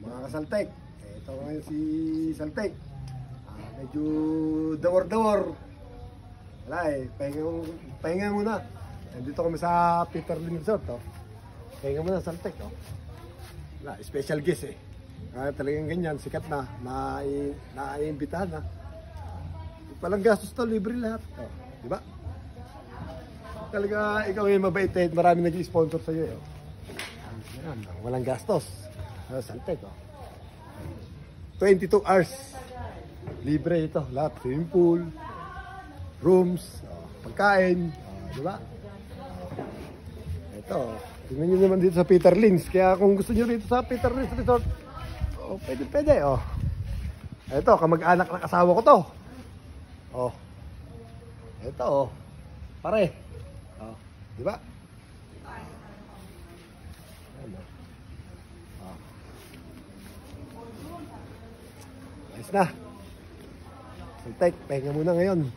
mga kasaltek. Ito ngayon si Saltek. Medyo dawar-dawar. Wala pahinga muna. Nandito kami sa Peter Lynn Resort. Pahinga muna Saltek. Wala, special guest talagang ganyan, sikat na. Naiimbitahan na. Palang gastos to, libre lahat. Diba? Talaga ikaw yung mabait marami nag-i-sponsor sa iyo. Yan, walang gastos. Saltek 22 hours. Libre ito. Lahat. Swimming pool, rooms, pagkain. Diba? Ito. Tingnan nyo naman dito sa Peter Lynn's. Kaya kung gusto nyo rito sa Peter Lynn's Resort, pwede. Ito, kamag-anak ng asawa ko to. Ito, pare. Diba? Ayos na. Saltek, pahinga muna ngayon.